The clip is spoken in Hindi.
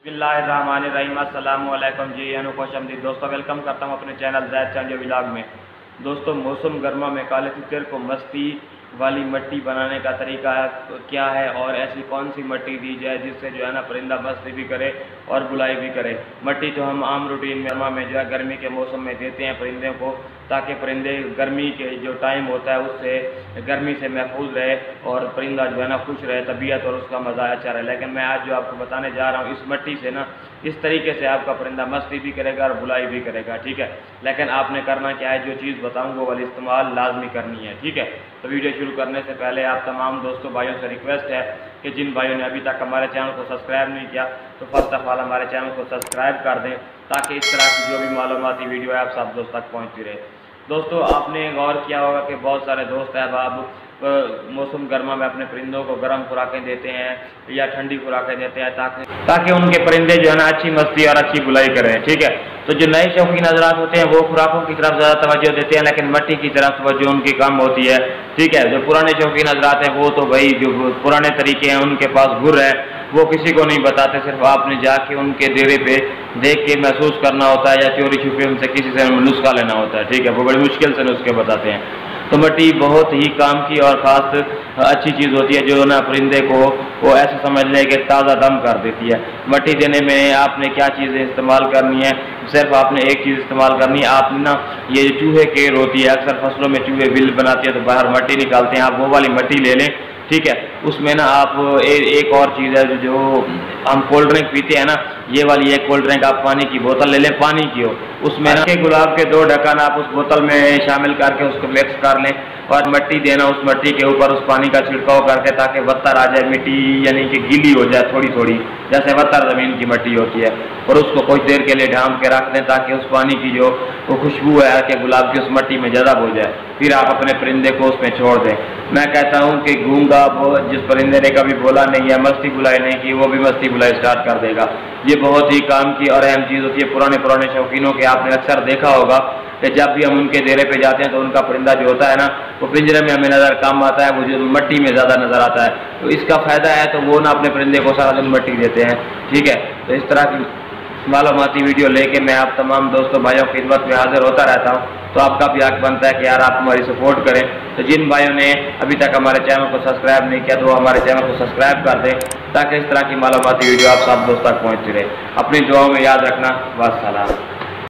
बिस्मिल्लाहिर्रहमानिर्रहीम। अस्सलाम वालेकुम जी, खुशआमदीद दोस्तों। वेलकम करता हूँ अपने चैनल ज़ैद चांजो व्लॉग में। दोस्तों, मौसम गर्मा में काले तितर को मस्ती वाली मिट्टी बनाने का तरीका क्या है और ऐसी कौन सी मिट्टी दी जाए जिससे जो है ना परिंदा मस्ती भी करे और बुलाई भी करे। मिट्टी तो हम आम रूटीन में जो है गर्मी के मौसम में देते हैं परिंदे को, ताकि परिंदे गर्मी के जो टाइम होता है उससे गर्मी से महफूज रहे और परिंदा जो है ना खुश रहे, तबीयत और उसका मज़ा अच्छा रहे। लेकिन मैं आज जो आपको बताने जा रहा हूँ, इस मिट्टी से ना इस तरीके से आपका परिंदा मस्ती भी करेगा और बुलाई भी करेगा, ठीक है। लेकिन आपने करना क्या है, जो चीज़ बताऊँ वो वाली इस्तेमाल लाजमी करनी है, ठीक है। तो वीडियो शुरू करने से पहले आप तमाम दोस्तों भाइयों से रिक्वेस्ट है कि जिन भाइयों ने अभी तक हमारे चैनल को सब्सक्राइब नहीं किया तो फर्स्ट ऑफ ऑल हमारे चैनल को सब्सक्राइब कर दें, ताकि इस तरह की जो भी मालूमाती वीडियो है आप सब दोस्त तक पहुँचती रहे। दोस्तों, आपने गौर किया होगा कि बहुत सारे दोस्त अहबाब मौसम गर्मा में अपने परिंदों को गर्म खुराकें देते हैं या ठंडी खुराकें देते हैं ताकि उनके परिंदे जो है ना अच्छी मस्ती और अच्छी बुलाई करें, ठीक है। तो जो नए शौकीन हज़रात होते हैं वो खुराकों की तरफ ज़्यादा तवज्जो देते हैं, लेकिन मिट्टी की तरफ तवज्जो उनकी कम होती है, ठीक है। जो पुराने शौकीन हज़रात हैं वो तो भाई जो पुराने तरीके हैं उनके पास गुर है, वो किसी को नहीं बताते, सिर्फ आपने जाके उनके डेरे पे देख के महसूस करना होता है या चोरी छुपे उनसे किसी से नुस्खा लेना होता है, ठीक है। वो बड़ी मुश्किल से नुस्खे बताते हैं। तो मिट्टी बहुत ही काम की और ख़ास अच्छी चीज़ होती है जो ना परिंदे को वो ऐसा समझ लें कि ताज़ा दम कर देती है। मिट्टी देने में आपने क्या चीज़ें इस्तेमाल करनी है, सिर्फ आपने एक चीज़ इस्तेमाल करनी है। आपने ना ये चूहे केर होती है, अक्सर फसलों में चूहे बिल बनाती है तो बाहर मिट्टी निकालते हैं, आप वो वाली मिट्टी ले लें, ठीक है। उसमें ना आप एक और चीज़ है जो हम कोल्ड ड्रिंक पीते हैं ना, ये वाली एक कोल्ड ड्रिंक आप पानी की बोतल ले लें, पानी की हो, उसमें ना गुलाब के 2 ढक्कन आप उस बोतल में शामिल करके उसको मिक्स कर लें और मिट्टी देना उस मिट्टी के ऊपर उस पानी का छिड़काव करके, ताकि वत्तर आ जाए, मिट्टी यानी कि गीली हो जाए थोड़ी थोड़ी, जैसे वत्तर ज़मीन की मिट्टी होती है, और उसको कुछ देर के लिए ढांप के रख दें ताकि उस पानी की जो वो खुशबू है कि गुलाब की उस मिट्टी में ज़्यादा हो जाए। फिर आप अपने परिंदे को उसमें छोड़ दें। मैं कहता हूँ कि गूंगा जिस परिंदे ने कभी बोला नहीं है, मस्ती बुलाई नहीं की, वो भी मस्ती बुलाई स्टार्ट कर देगा। ये बहुत ही काम की और अहम चीज़ होती है। पुराने शौकीनों के आपने अक्सर देखा होगा कि जब भी हम उनके डेरे पे जाते हैं तो उनका परिंदा जो होता है ना वो पिंजरे में हमें नज़र कम आता है, वो जो मिट्टी में ज़्यादा नज़र आता है। तो इसका फ़ायदा है तो वो ना अपने परिंदे को सारा दिन मिट्टी देते हैं, ठीक है। तो इस तरह की मालूमाती वीडियो लेके मैं आप तमाम दोस्तों भाइयों की खिदमत में हाजिर होता रहता हूँ। तो आपका भी हक बनता है कि यार आप हमारी सपोर्ट करें। तो जिन भाइयों ने अभी तक हमारे चैनल को सब्सक्राइब नहीं किया तो वो हमारे चैनल को सब्सक्राइब कर दें, ताकि इस तरह की मालूमाती वीडियो आप सब दोस्तों तक पहुँचती रहे। अपनी दुआओं में याद रखना। वास्सलाम।